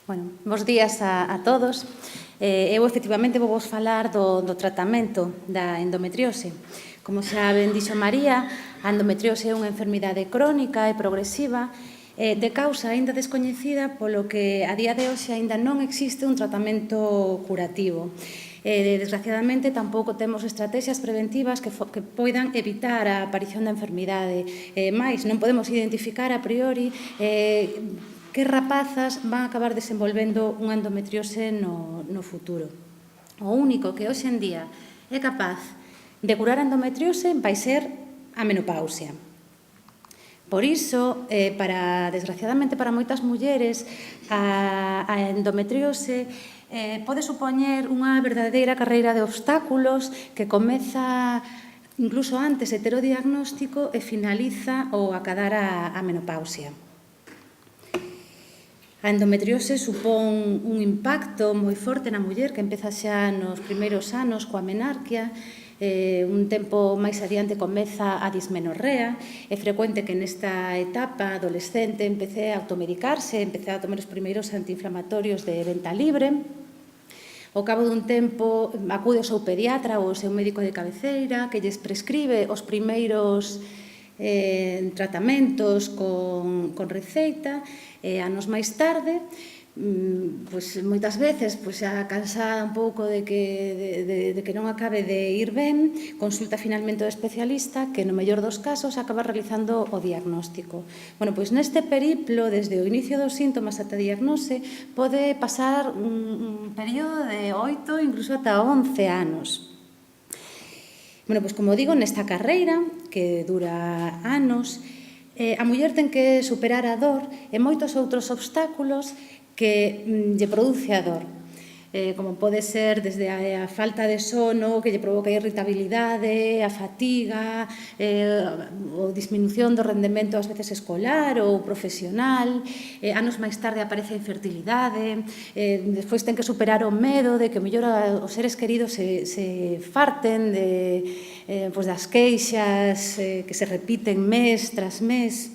Bueno, bos días a todos. Eu, efectivamente, vou vos falar do tratamento da endometriose. Como xa ben dixo María, a endometriose é unha enfermidade crónica e progresiva de causa aínda descoñecida, polo que a día de hoxe aínda non existe un tratamento curativo. Desgraciadamente, tampouco temos estrategias preventivas que poidan evitar a aparición da enfermidade. Mais, non podemos identificar a priori que rapazas van a acabar desenvolvendo unha endometriose no futuro. O único que hoxe en día é capaz de curar a endometriose vai ser a menopausia. Por iso, desgraciadamente para moitas mulleres, a endometriose pode supoñer unha verdadeira carreira de obstáculos que comeza incluso antes de ter o diagnóstico e finaliza ao acadar a menopausia. A endometriose supón un impacto moi forte na muller que empeza xa nos primeiros anos coa menarquia. Un tempo máis adiante comeza a dismenorrea. É frecuente que nesta etapa adolescente empece a automedicarse, empece a tomar os primeiros antiinflamatorios de venta libre. Ao cabo dun tempo acude ao seu pediatra ou ao seu médico de cabeceira que lles prescribe os primeiros tratamentos con receita. Anos máis tarde, moitas veces xa cansada un pouco de que non acabe de ir ben, consulta finalmente ao especialista que no mellor dos casos acaba realizando o diagnóstico. Neste periplo, desde o inicio dos síntomas ata a diagnose, pode pasar un período de 8, incluso ata 11 anos. Como digo, nesta carreira, que dura anos, a muller ten que superar a dor e moitos outros obstáculos que lle produce a dor, como pode ser desde a falta de sono que lle provoca irritabilidade, a fatiga, ou disminución do rendemento ás veces escolar ou profesional. Anos máis tarde aparece a infertilidade, despois ten que superar o medo de que mellor os seres queridos se farten das queixas que se repiten mes tras mes.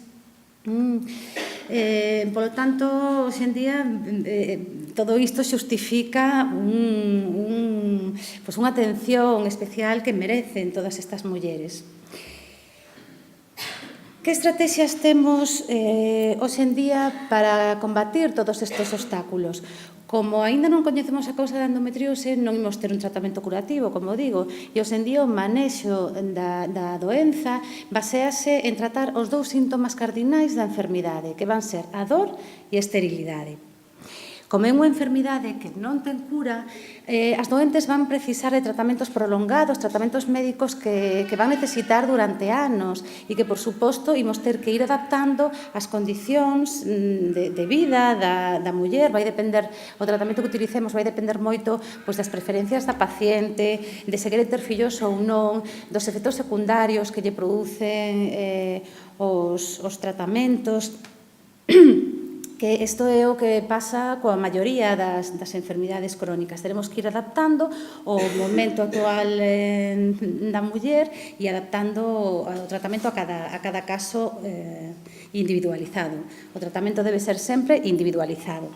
Polo tanto, hoxe en día, todo isto xustifica unha atención especial que merecen todas estas mulleres. Que estrategias temos hoxe en día para combatir todos estes obstáculos? Como aínda non coñecemos a causa da endometriose, non imos ter un tratamento curativo, como digo, e hoxe en día o manexo da doenza baséase en tratar os dous síntomas cardinais da enfermidade, que van ser a dor e a esterilidade. Como é unha enfermidade que non ten cura, as doentes van precisar de tratamentos prolongados, tratamentos médicos que van necesitar durante anos e que, por suposto, imos ter que ir adaptando as condicións de vida da muller. Vai depender, o tratamento que utilicemos vai depender moito das preferencias da paciente, de se quere ter fillos ou non, dos efectos secundarios que lle producen os tratamentos. Que isto é o que pasa coa maioría das enfermidades crónicas. Teremos que ir adaptando o momento actual da muller e adaptando o tratamento a cada caso individualizado. O tratamento debe ser sempre individualizado.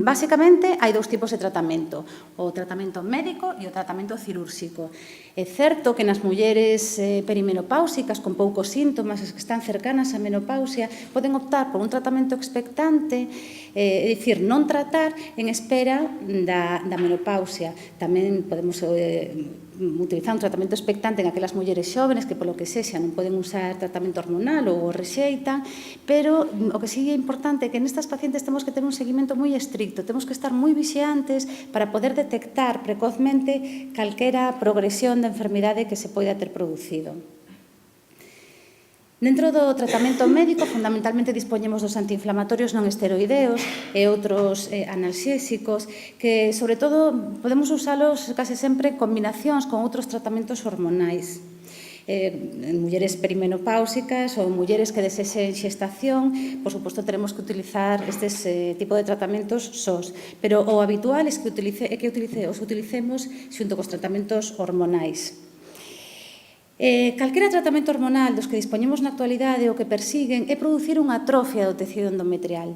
Basicamente hai dous tipos de tratamento, o tratamento médico e o tratamento cirúrxico. É certo que nas mulleres perimenopáusicas con poucos síntomas, as que están cercanas á menopausia, poden optar por un tratamento expectante, é dicir, non tratar en espera da menopausia. Tamén podemos utilizar un tratamento expectante en aquelas mulleres xóvenes que, polo que sexa, non poden usar tratamento hormonal ou o rexeitan, pero o que sí é importante é que nestas pacientes temos que ter un seguimento moi estricto, temos que estar moi vixiantes para poder detectar precozmente calquera progresión da enfermidade que se poida ter producido. Dentro do tratamento médico, fundamentalmente dispoñemos dos antiinflamatorios non esteroideos e outros analxésicos que, sobre todo, podemos usalos case sempre en combinacións con outros tratamentos hormonais. En mulleres perimenopáusicas ou mulleres que desexen xestación, por suposto, teremos que utilizar estes tipo de tratamentos sós, pero o habitual é que os utilicemos xunto cos tratamentos hormonais. Calquera tratamento hormonal dos que dispoñemos na actualidade o que persiguen é producir unha atrofia do tecido endometrial.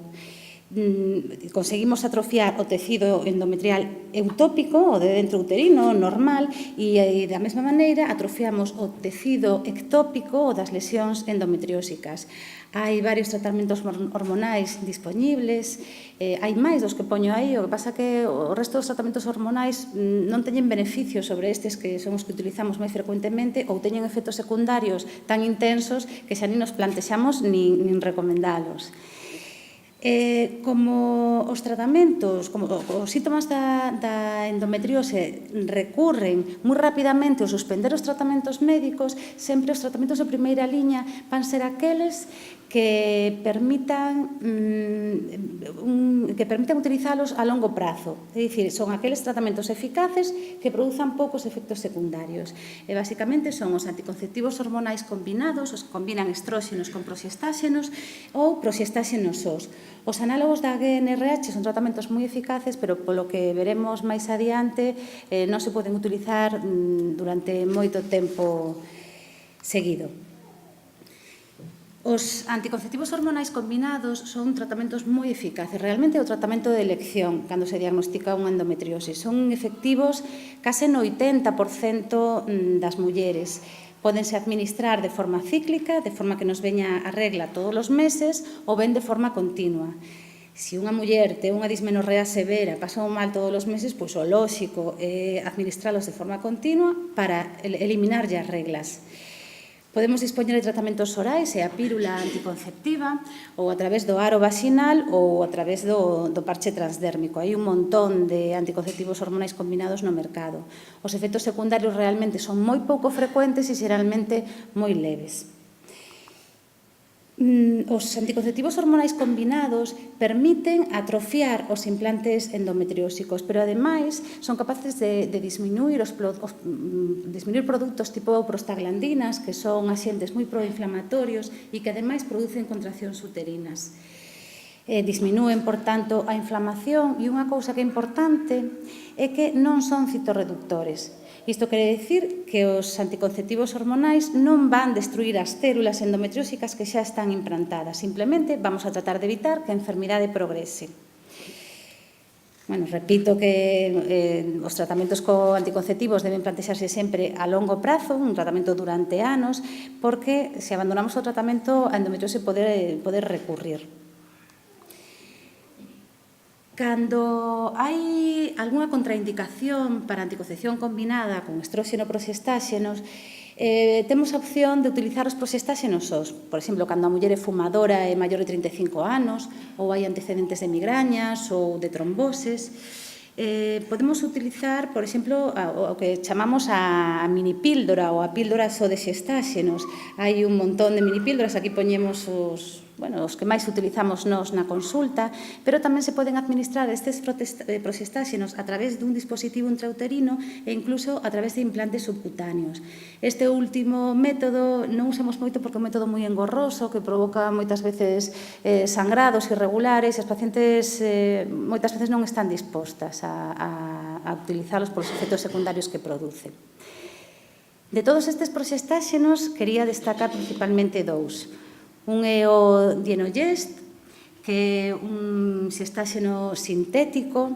Conseguimos atrofiar o tecido endometrial eutópico, o de dentro uterino, normal, e da mesma maneira atrofiamos o tecido ectópico, o das lesións endometriósicas. Hai varios tratamentos hormonais dispoñibles, hai máis dos que poño aí, o que pasa que o resto dos tratamentos hormonais non teñen beneficios sobre estes que son os que utilizamos máis frecuentemente ou teñen efectos secundarios tan intensos que xa nin nos plantexamos nin recomendalos. Como os tratamentos, como os síntomas da endometriose recurren moi rapidamente ao suspender os tratamentos médicos, sempre os tratamentos de primeira liña van ser aqueles que permitan utilizalos a longo prazo. É dicir, son aqueles tratamentos eficaces que produzan poucos efectos secundarios. E, basicamente, son os anticonceptivos hormonais combinados, os que combinan estróxenos con proxestáxenos ou proxestáxenos sós. Os análogos da GnRH son tratamentos moi eficaces, pero polo que veremos máis adiante non se poden utilizar durante moito tempo seguido. Os anticonceptivos hormonais combinados son tratamentos moi eficaces. Realmente é o tratamento de elección cando se diagnostica unha endometriose. Son efectivos case no 80% das mulleres. Pódense administrar de forma cíclica, de forma que nos veña a regla todos os meses, ou ben de forma continua. Se unha muller ten unha dismenorrea severa, pasa mal todos os meses, pois o lóxico é administralos de forma continua para eliminarlle as reglas. Podemos dispoñer de tratamentos orais e a pílula anticonceptiva ou a través do aro vaginal ou a través do parche transdérmico. Hai un montón de anticonceptivos hormonais combinados no mercado. Os efectos secundarios realmente son moi pouco frecuentes e xeralmente moi leves. Os anticonceptivos hormonais combinados permiten atrofiar os implantes endometriósicos, pero, ademais, son capaces de disminuir produtos tipo prostaglandinas, que son axentes moi proinflamatorios e que, ademais, producen contraccións uterinas. Disminúen, por tanto, a inflamación, e unha cousa que é importante é que non son citorreductores. Isto quere dicir que os anticonceptivos hormonais non van destruir as células endometriósicas que xa están implantadas. Simplemente vamos a tratar de evitar que a enfermidade progrese. Repito que os tratamentos anticonceptivos deben plantexarse sempre a longo prazo, un tratamento durante anos, porque se abandonamos o tratamento, a endometriose pode recurrir. Cando hai algunha contraindicación para a anticoncepción combinada con estróxeno ou proxestáxenos, temos a opción de utilizar os proxestáxenos sós. Por exemplo, cando a muller é fumadora e maior de 35 anos, ou hai antecedentes de migrañas ou de tromboses, podemos utilizar, por exemplo, o que chamamos a minipíldora ou a píldora só de xestáxenos. Hai un montón de minipíldoras, aquí poñemos os que máis utilizamos nós na consulta, pero tamén se poden administrar estes proxestáxenos a través dun dispositivo intrauterino e incluso a través de implantes subcutáneos. Este último método non usamos moito porque é un método moi engorroso que provoca moitas veces sangrados irregulares e as pacientes moitas veces non están dispostas a utilizalos polos efectos secundarios que producen. De todos estes proxestáxenos, quería destacar principalmente dous. Un é o Dienogest, que é un xestáxeno sintético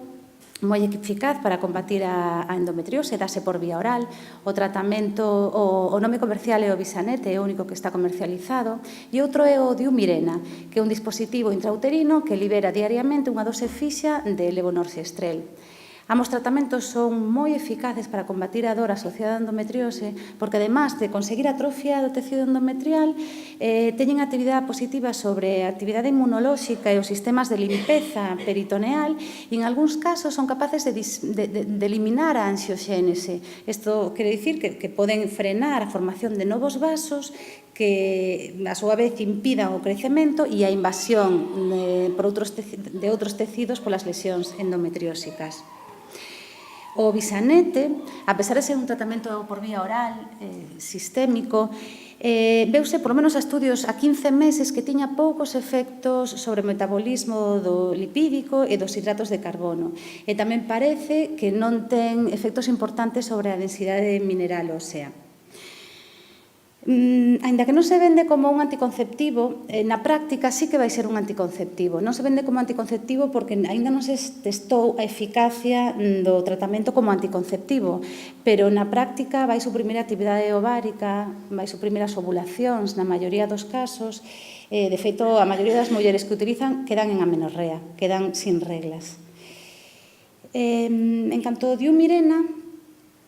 moi eficaz para combatir a endometriose, dase por vía oral. O tratamento, o nome comercial é o Visanete, é o único que está comercializado. E outro é o Diumirena, que é un dispositivo intrauterino que libera diariamente unha dose fixa de levonorgestrel. Ambos tratamentos son moi eficaces para combatir a dor asociada á endometriose porque, además de conseguir atrofia do tecido endometrial, teñen actividade positiva sobre a actividade inmunolóxica e os sistemas de limpeza peritoneal e, en algúns casos, son capaces de eliminar a anxioxénese. Isto quere dicir que poden frenar a formación de novos vasos que, a súa vez, impidan o crecemento e a invasión de outros tecidos polas lesións endometriósicas. O Visanete, a pesar de ser un tratamento por vía oral, sistémico, veuse, por lo menos a estudios a 15 meses, que tiña poucos efectos sobre o metabolismo do lipídico e dos hidratos de carbono. E tamén parece que non ten efectos importantes sobre a densidade mineral ósea. Aínda que non se vende como un anticonceptivo, na práctica sí que vai ser un anticonceptivo. Non se vende como anticonceptivo porque aínda non se testou a eficacia do tratamento como anticonceptivo, pero na práctica vai suprimir a actividade ovárica, vai suprimir as ovulacións na maioría dos casos. De feito, a maioría das mulleres que utilizan quedan en amenorrea, quedan sin reglas. En canto ao diumirena,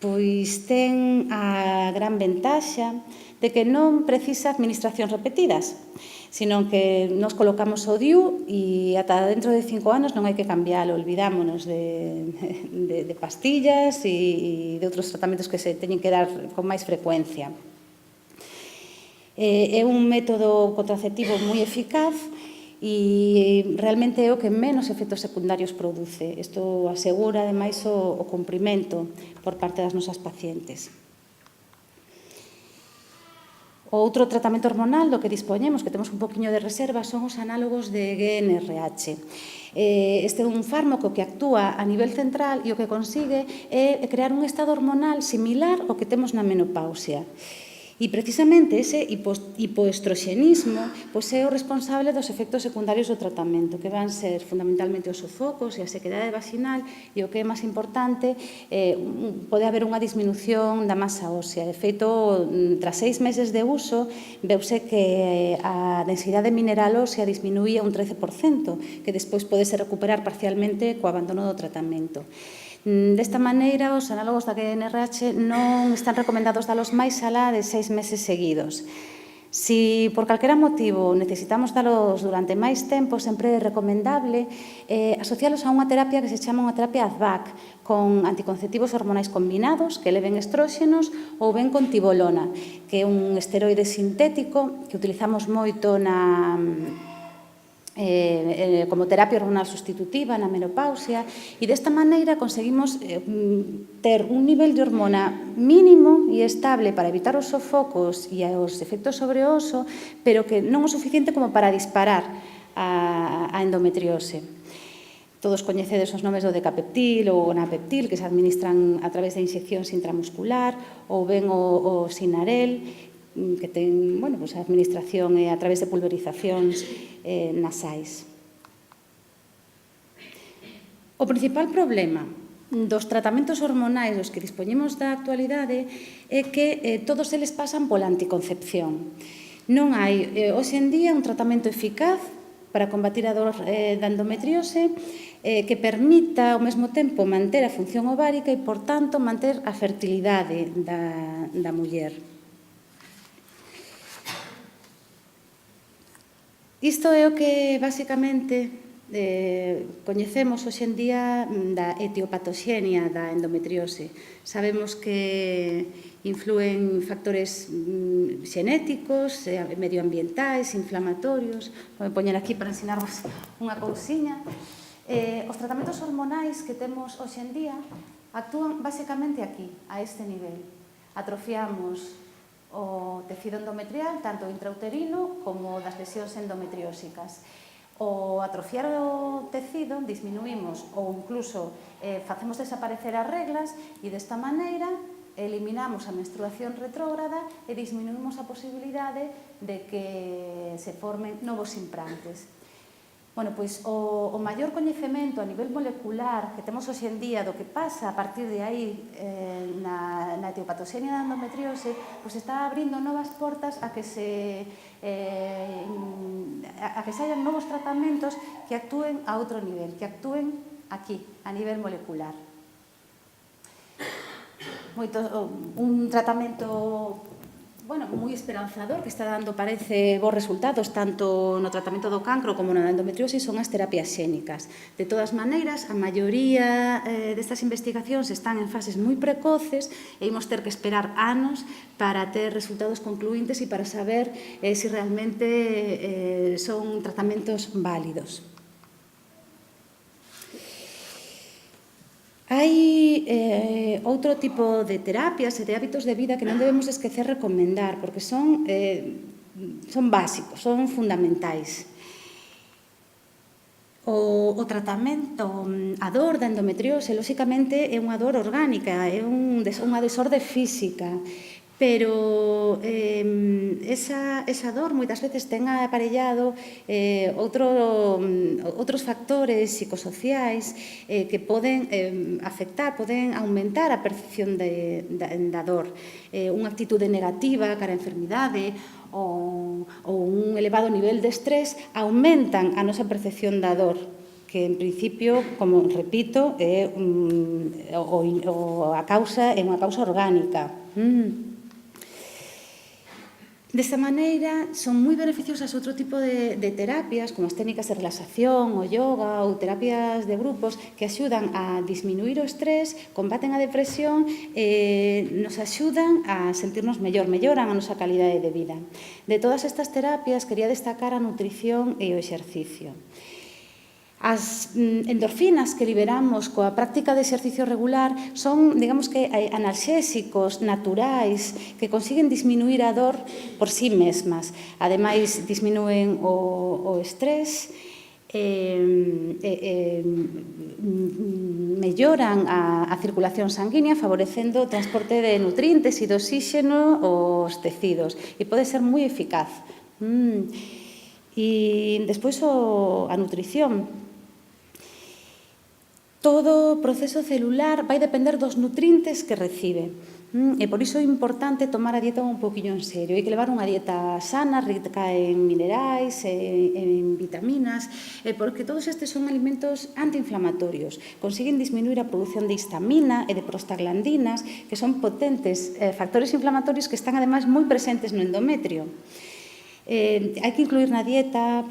pois ten a gran ventaxa de que non precisa administracións repetidas, sino que nos colocamos o DIU e ata dentro de 5 anos non hai que cambiálo, olvidámonos de pastillas e de outros tratamentos que se teñen que dar con máis frecuencia. É un método contraceptivo moi eficaz e realmente é o que menos efectos secundarios produce. Isto asegura, ademais, o cumprimento por parte das nosas pacientes. O outro tratamento hormonal do que dispoñemos, que temos un poquinho de reserva, son os análogos de GNRH. Este é un fármaco que actúa a nivel central e o que consigue é crear un estado hormonal similar ao que temos na menopausia. E precisamente ese hipoestroxenismo é o responsable dos efectos secundarios do tratamento, que van ser fundamentalmente os sofocos e a sequedade vaginal, e o que é máis importante, pode haber unha disminución da masa ósea. De feito, tras 6 meses de uso, veuse que a densidade mineral ósea disminuía un 13%, que despois pode se recuperar parcialmente co abandono do tratamento. Desta maneira, os análogos da GNRH non están recomendados dalos máis alá de 6 meses seguidos. Si por calquera motivo necesitamos dalos durante máis tempo, sempre é recomendable asocialos a unha terapia que se chama unha terapia AZVAC, con anticonceptivos hormonais combinados que leven estróxenos ou ben con tibolona, que é un esteroide sintético que utilizamos moito como terapia hormonal sustitutiva na menopausia, e desta maneira conseguimos ter un nivel de hormona mínimo e estable para evitar os sofocos e os efectos sobre o oso, pero que non o suficiente como para disparar a endometriose. Todos coñecedes os nomes do Decapeptil ou o Napeptil, que se administran a través de inyeccións intramuscular, ou ben o Sinarel, que ten, a administración a través de pulverizacións nasais. O principal problema dos tratamentos hormonais dos que dispoñemos da actualidade é que todos eles pasan pola anticoncepción. Non hai, hoxe en día, un tratamento eficaz para combatir a dor da endometriose que permita, ao mesmo tempo, manter a función ovárica e, por tanto, manter a fertilidade da muller. Isto é o que, basicamente, coñecemos hoxe en día da etiopatoxenia da endometriose. Sabemos que influen factores xenéticos, medioambientais, inflamatorios. Vou poñer aquí para ensinarvos unha cousiña. Os tratamentos hormonais que temos hoxe en día actúan basicamente aquí, a este nivel. Atrofiamos o tecido endometrial, tanto intrauterino como das lesións endometriósicas. O atrofiar o tecido, disminuímos ou incluso facemos desaparecer as reglas e desta maneira eliminamos a menstruación retrógrada e disminuímos a posibilidade de que se formen novos implantes. Pois o maior coñecemento a nivel molecular que temos hoxe en día do que pasa a partir de aí na etiopatoxenia da endometriose está abrindo novas portas a que se hayan novos tratamentos que actúen a outro nivel, que actúen aquí, a nivel molecular. Un tratamento moi esperanzador, que está dando, parece, bons resultados, tanto no tratamento do cancro como na endometriose, son as terapias xénicas. De todas maneiras, a maioría destas investigacións están en fases moi precoces e imos ter que esperar anos para ter resultados concluíntes e para saber se realmente son tratamentos válidos. Hai outro tipo de terapias e de hábitos de vida que non debemos esquecer recomendar, porque son básicos, son fundamentais. O tratamento, a dor da endometriose, lóxicamente, é unha dor orgánica, é unha desorde física, Pero esa dor moitas veces ten aparellado outros factores psicosociais que poden afectar, poden aumentar a percepción da dor. Unha actitude negativa cara á enfermidade ou un elevado nivel de estrés aumentan a nosa percepción da dor, que en principio, como repito, é unha causa orgánica. Desta maneira, son moi beneficiosas outro tipo de terapias, como as técnicas de relaxación, o yoga ou terapias de grupos que axudan a disminuir o estrés, combaten a depresión e nos axudan a sentirnos mellor, melloran a nosa calidade de vida. De todas estas terapias, quería destacar a nutrición e o exercicio. As endorfinas que liberamos coa práctica de exercicio regular son, digamos que, analxésicos naturais que consiguen disminuir a dor por sí mesmas. Ademais, disminúen o estrés, melloran a circulación sanguínea, favorecendo o transporte de nutrientes e de oxígeno aos tecidos. E pode ser moi eficaz. E despois a nutrición. Todo o proceso celular vai depender dos nutrientes que recibe. E por iso é importante tomar a dieta un poquinho en serio. Hai que levar unha dieta sana, rica en minerais, en vitaminas, porque todos estes son alimentos antiinflamatorios. Consiguen disminuir a produción de histamina e de prostaglandinas, que son potentes factores inflamatorios que están, ademais, moi presentes no endometrio. Hai que incluir na dieta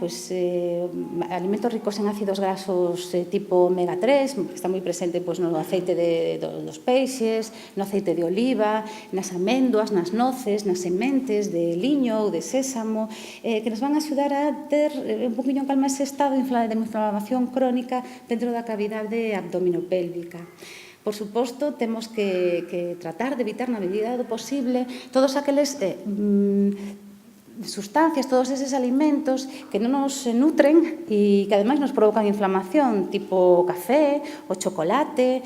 alimentos ricos en ácidos grasos tipo omega 3, que está moi presente no aceite dos peixes, no aceite de oliva, nas améndoas, nas noces, nas sementes de liño ou de sésamo, que nos van a axudar a ter un poquinho en calma ese estado de inflamación crónica dentro da cavidade abdominopélvica. Por suposto, temos que tratar de evitar na medida do posible todos aqueles sustancias, todos eses alimentos que non nos nutren e que ademais nos provocan inflamación, tipo o café, o chocolate,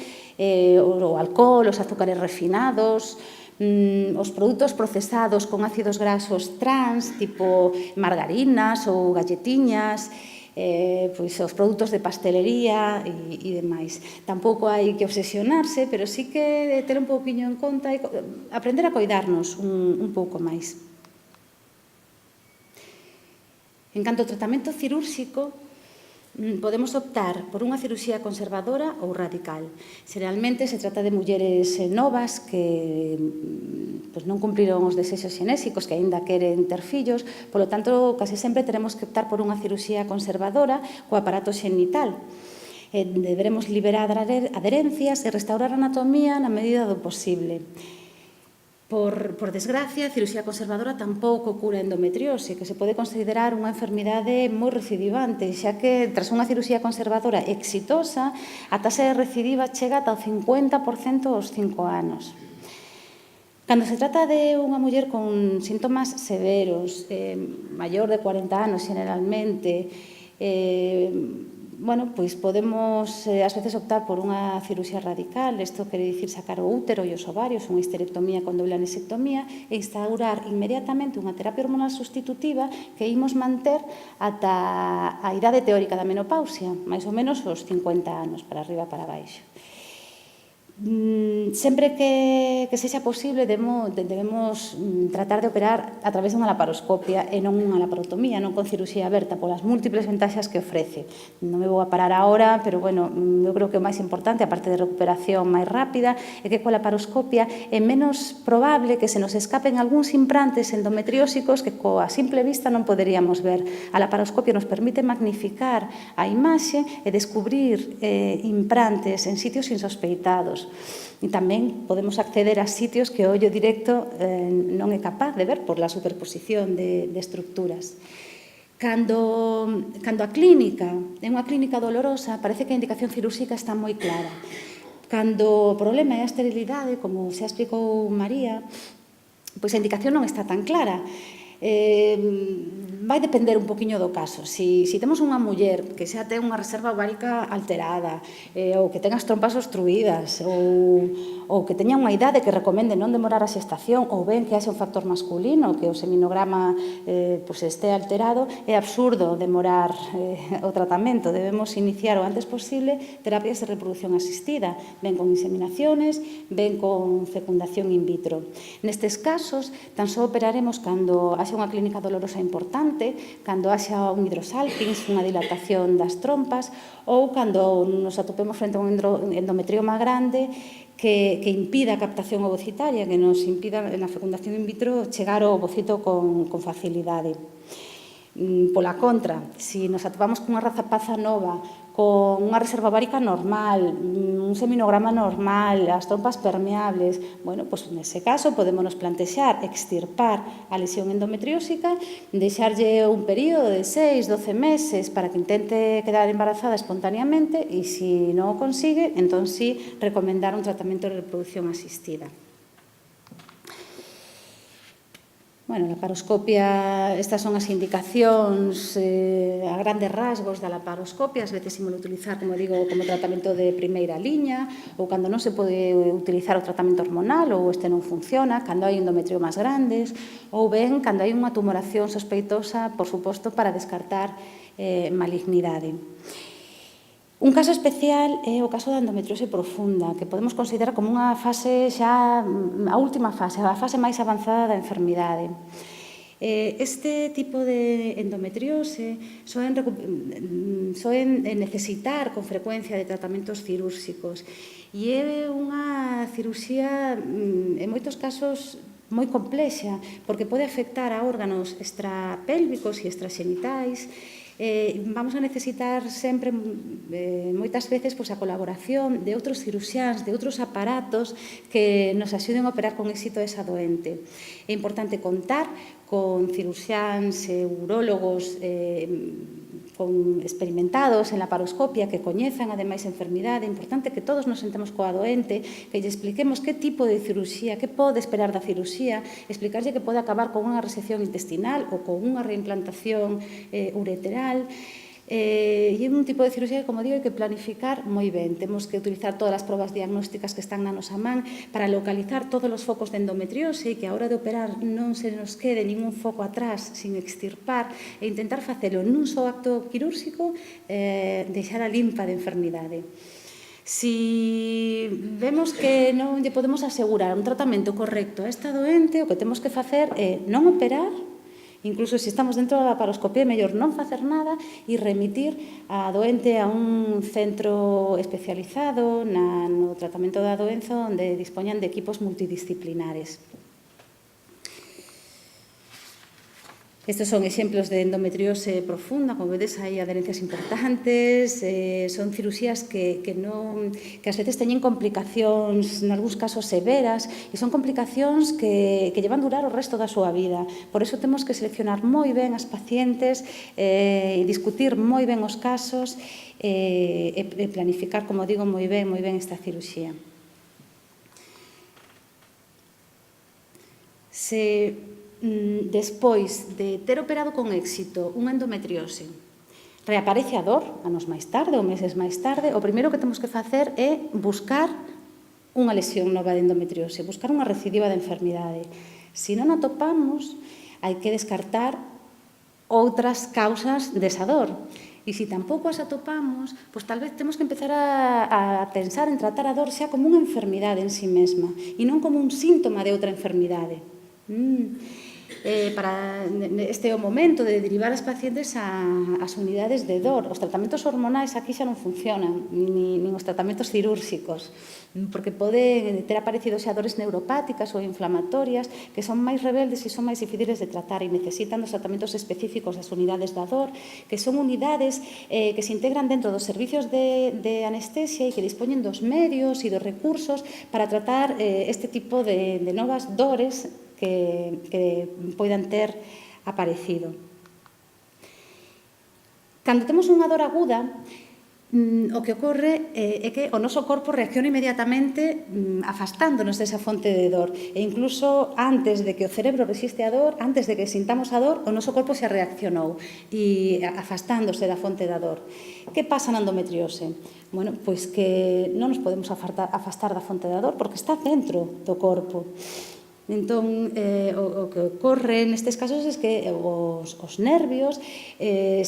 o alcohol, os azúcares refinados, os produtos procesados con ácidos grasos trans, tipo margarinas ou galletiñas, os produtos de pastelería e demais. Tampouco hai que obsesionarse, pero sí que ter un pouquiño en conta e aprender a coidarnos un pouco máis. En canto ao tratamento cirúrxico, podemos optar por unha cirurxía conservadora ou radical. Xeralmente se trata de mulleres novas que non cumpriron os desexos xenésicos, que aínda queren ter fillos, polo tanto, case sempre teremos que optar por unha cirurxía conservadora co aparato xenital. Deberemos liberar adherencias e restaurar a anatomía na medida do posible. Por desgracia, a cirurxía conservadora tampouco cura a endometriose, que se pode considerar unha enfermidade moi recidivante, xa que, tras unha cirurxía conservadora exitosa, a taxa de recidiva chega ata o 50% aos 5 anos. Cando se trata de unha muller con síntomas severos, maior de 40 anos, generalmente, podemos ás veces optar por unha cirurxía radical, isto quere dicir sacar o útero e os ovarios, unha histerectomía con doble anisectomía, e instaurar inmediatamente unha terapia hormonal sustitutiva que imos manter ata a idade teórica da menopausia, máis ou menos os 50 anos, para arriba e para baixo. Sempre que sexa posible debemos tratar de operar a través dunha laparoscopia e non unha laparotomía, non con cirurxía aberta, polas múltiples ventaxas que ofrece. Non me vou a parar agora, pero eu creo que o máis importante, a parte de recuperación máis rápida, é que coa laparoscopia é menos probable que se nos escapen algúns implantes endometriósicos que coa simple vista non poderíamos ver. A laparoscopia nos permite magnificar a imaxe e descubrir implantes en sitios insospeitados. E tamén podemos acceder a sitios que o ollo directo non é capaz de ver por la superposición de estructuras. Cando a clínica é unha clínica dolorosa, parece que a indicación cirúrxica está moi clara. Cando o problema é a esterilidade, como xa explicou María, pois a indicación non está tan clara. vai depender un poquinho do caso. Si temos unha muller que xa ten unha reserva ovárica alterada, ou que ten as trompas obstruídas, ou que teña unha idade que recomende non demorar a xestación, ou ben que haxe un factor masculino, que o seminograma este alterado, é absurdo demorar o tratamento. Debemos iniciar o antes posible terapias de reproducción asistida, ben con inseminaciones, ben con fecundación in vitro. Nestes casos, tan só operaremos cando haxe unha clínica dolorosa importante, cando haxa un hidrosalpings, unha dilatación das trompas, ou cando nos atopemos frente a un endometrioma grande que impida a captación ovocitaria, que nos impida na fecundación in vitro chegar ao ovocito con facilidade. Pola contra, se nos atopamos cunha rapaza nova, con unha reserva ovárica normal, un seminograma normal, as trompas permeables, bueno, pois nese caso podemos plantexar extirpar a lesión endometriósica, deixarlle un período de 6-12 meses para que intente quedar embarazada espontáneamente e se non o consigue, entón sí recomendar un tratamento de reproducción asistida. Bueno, a laparoscopia, estas son as indicacións a grandes rasgos da laparoscopia, ás veces imos utilizar, como digo, como tratamento de primeira liña, ou cando non se pode utilizar o tratamento hormonal ou este non funciona, cando hai endometriomas grandes, ou ben cando hai unha tumoración sospeitosa, por suposto, para descartar malignidade. Un caso especial é o caso da endometriose profunda, que podemos considerar como unha fase xa, a última fase, a fase máis avanzada da enfermidade. Este tipo de endometriose soen necesitar con frecuencia de tratamentos cirúrxicos e é unha cirurxía, en moitos casos, moi complexa, porque pode afectar a órganos extrapélvicos e extraxenitais. Vamos a necesitar sempre, moitas veces, a colaboración de outros ciruxáns, de outros aparatos que nos axuden a operar con éxito esa doente. É importante contar con ciruxáns, urólogos experimentados en laparoscopia que coñezan, ademais, a enfermidade. É importante que todos nos sentemos coa doente, que lle expliquemos que tipo de ciruxía, que pode esperar da ciruxía, explicarlle que pode acabar con unha resección intestinal ou con unha reimplantación ureteral. E é un tipo de cirurxía que, como digo, hai que planificar moi ben. Temos que utilizar todas as probas diagnósticas que están na nosa man para localizar todos os focos de endometriose e que a hora de operar non se nos quede ningún foco atrás sin extirpar e intentar facelo nun só acto quirúrxico, deixar a limpa de enfermidade. Si vemos que non lle podemos asegurar un tratamento correcto a esta doente, o que temos que facer é non operar. Incluso se estamos dentro da laparoscopia, é mellor non facer nada e remitir a doente a un centro especializado no tratamento da doenza onde dispoñan de equipos multidisciplinares. Estes son exemplos de endometriose profunda, como vedes, hai adherencias importantes, son cirurxías que ás veces teñen complicacións, nalgúns casos severas, e son complicacións que llevan durar o resto da súa vida. Por iso temos que seleccionar moi ben as pacientes, e discutir moi ben os casos, e planificar, como digo, moi ben esta cirurxía. Despois de ter operado con éxito unha endometriose, reaparece a dor anos máis tarde ou meses máis tarde, o primeiro que temos que facer é buscar unha lesión nova de endometriose, buscar unha recidiva de enfermidade. Se non a topamos, hai que descartar outras causas desa dor. E se tampouco as atopamos, pois tal vez temos que empezar a pensar en tratar a dor xa como unha enfermidade en si mesma e non como un síntoma de outra enfermidade. Este é o momento de derivar as pacientes ás unidades de dor. Os tratamentos hormonais aquí xa non funcionan, nin os tratamentos cirúrxicos, porque poden ter aparecido xa dores neuropáticas ou inflamatorias que son máis rebeldes e son máis difíciles de tratar e necesitan dos tratamentos específicos das unidades da dor, que son unidades que se integran dentro dos servicios de anestesia e que dispoñen dos medios e dos recursos para tratar este tipo de novas dores que poidan ter aparecido. Cando temos unha dor aguda, O que ocorre é que o noso corpo reacciona inmediatamente afastándonos desa fonte de dor. E incluso antes de que o cerebro resiste a dor, antes de que sintamos a dor, o noso corpo xa reaccionou e afastándose da fonte da dor. Que pasa na endometriose? Bueno, pois que non nos podemos afastar da fonte da dor porque está dentro do corpo. Entón, o que ocorre nestes casos é que os nervios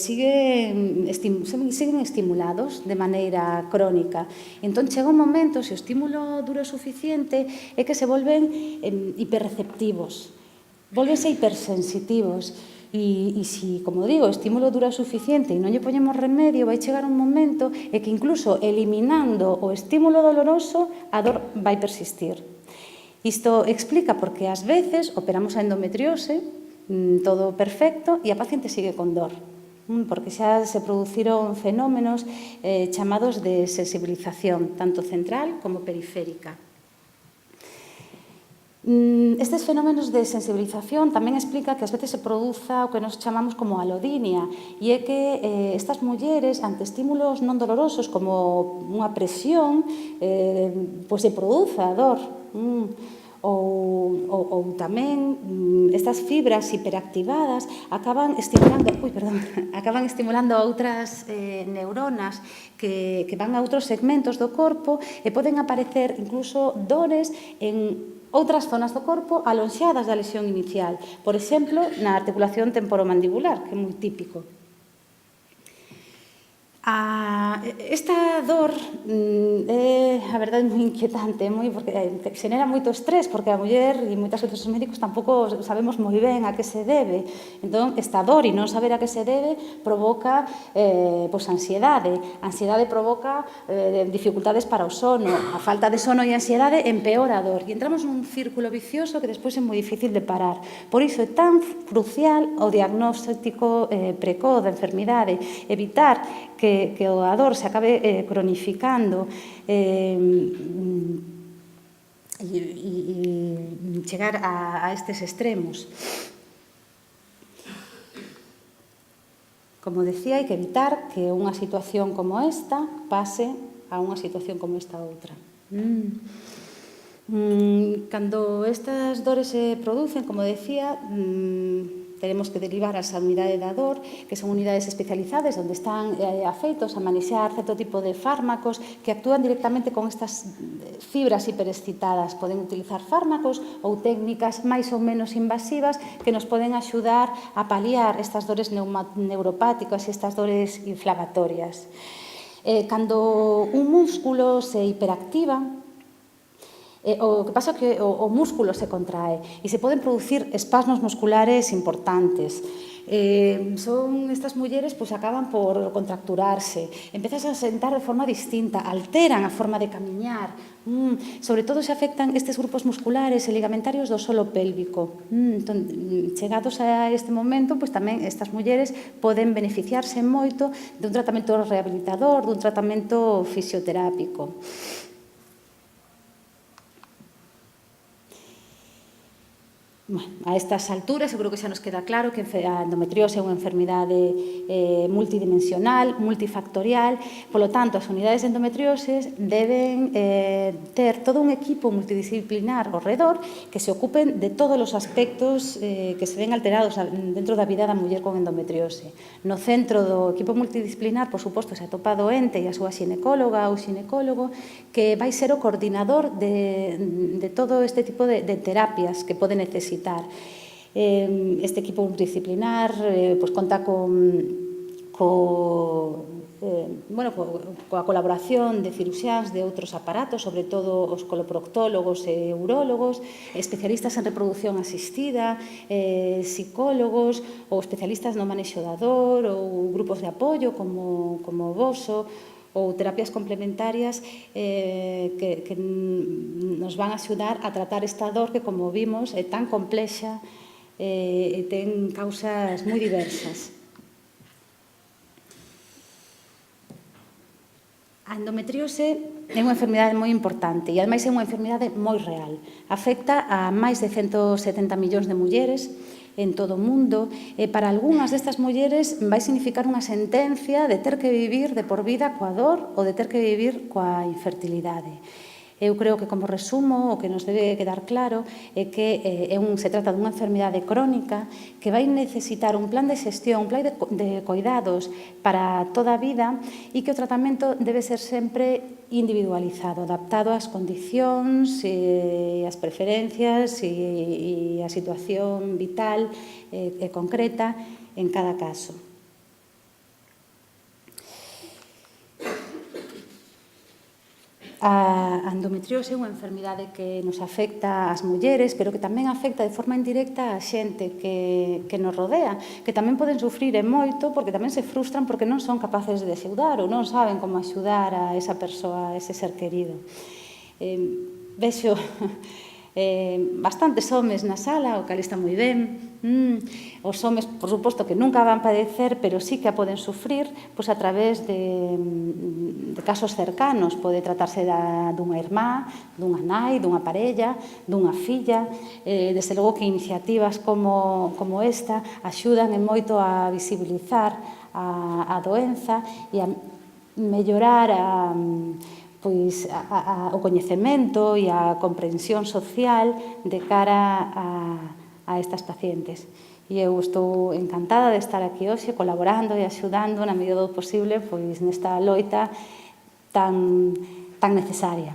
siguen estimulados de maneira crónica. Entón, chega un momento, se o estímulo dura o suficiente, é que se volven hiperreceptivos, volvense hipersensitivos. E se, como digo, o estímulo dura o suficiente e non lle poñemos remedio, vai chegar un momento en que incluso eliminando o estímulo doloroso, a dor vai persistir. Isto explica porque ás veces operamos a endometriose, todo perfecto, e a paciente sigue con dor, porque xa se produciron fenómenos chamados de sensibilización, tanto central como periférica. Estes fenómenos de sensibilización tamén explica que ás veces se produza o que nos chamamos como alodinia, e é que estas mulleres, ante estímulos non dolorosos como unha presión, pois se produza a dor. Ou tamén estas fibras hiperactivadas acaban estimulando outras neuronas que van a outros segmentos do corpo e poden aparecer incluso dores en outras zonas do corpo alonxadas da lesión inicial. Por exemplo, na articulación temporomandibular, que é moi típico. Esta dor é, a verdade, moi inquietante, porque xenera moito estrés, porque a muller e moitas veces os médicos tampouco sabemos moi ben a que se debe. Entón, esta dor e non saber a que se debe provoca ansiedade. A ansiedade provoca dificultades para o sono. A falta de sono e ansiedade empeora a dor. E entramos nun círculo vicioso que despois é moi difícil de parar. Por iso é tan crucial o diagnóstico precoz da enfermidade, evitar que a dor se acabe cronificando e chegar a estes extremos. Como decía, hai que evitar que unha situación como esta pase a unha situación como esta outra. Cando estas dores se producen, como decía, tenemos que derivar asa unidade da dor, que son unidades especializadas onde están afeitos a manexar certo tipo de fármacos que actúan directamente con estas fibras hiperexcitadas. Poden utilizar fármacos ou técnicas máis ou menos invasivas que nos poden axudar a paliar estas dores neuropáticas e estas dores inflamatorias. Cando un músculo se hiperactiva, o que pasa é que o músculo se contrae e se poden producir espasmos musculares importantes. Son estas mulleres, pois acaban por contracturarse, empezas a sentar de forma distinta, alteran a forma de camiñar, sobre todo se afectan estes grupos musculares e ligamentarios do solo pélvico. Entón, chegados a este momento, pois tamén estas mulleres poden beneficiarse moito dun tratamento rehabilitador, dun tratamento fisioterápico. A estas alturas, eu creo que xa nos queda claro que a endometriose é unha enfermidade multidimensional, multifactorial. Polo tanto, as unidades de endometriose deben ter todo un equipo multidisciplinar ao redor que se ocupen de todos os aspectos que se ven alterados dentro da vida da muller con endometriose. No centro do equipo multidisciplinar, por suposto, se atopa a doente e a súa xinecóloga ou xinecólogo, que vai ser o coordinador de todo este tipo de terapias que pode necesitar. Este equipo multidisciplinar conta coa colaboración de ciruxáns de outros aparatos, sobre todo os coloproctólogos e urólogos, especialistas en reproducción asistida, psicólogos ou especialistas no manexo da dor ou grupos de apoio como o voso, ou terapias complementarias que nos van a axudar a tratar esta dor que, como vimos, é tan complexa e ten causas moi diversas. A endometriose é unha enfermidade moi importante e, ademais, é unha enfermidade moi real. Afecta a máis de 170 millóns de mulleres en todo o mundo, e para algunhas destas mulleres vai significar unha sentencia de ter que vivir de por vida coa dor ou de ter que vivir coa infertilidade. Eu creo que, como resumo, o que nos debe quedar claro é que se trata dunha enfermidade crónica que vai necesitar un plan de xestión, un plan de cuidados para toda a vida e que o tratamento debe ser sempre individualizado, adaptado ás condicións, ás preferencias e a situación vital e concreta en cada caso. A endometriose é unha enfermidade que nos afecta ás mulleres, pero que tamén afecta de forma indirecta a xente que nos rodea, que tamén poden sufrir e moito porque tamén se frustran porque non son capaces de axudar ou non saben como axudar a esa persoa, a ese ser querido. Vexo bastantes homes na sala, o cal está moi ben. Os homes, por suposto, que nunca van padecer, pero sí que a poden sufrir pois a través de casos cercanos. Pode tratarse dunha irmá, dunha nai, dunha parella, dunha filla. Desde logo que iniciativas como esta axudan en moito a visibilizar a doenza e a mellorar o coñecemento e a comprensión social de cara a estas pacientes. E eu estou encantada de estar aquí hoxe colaborando e axudando na medida do posible nesta loita tan necesaria.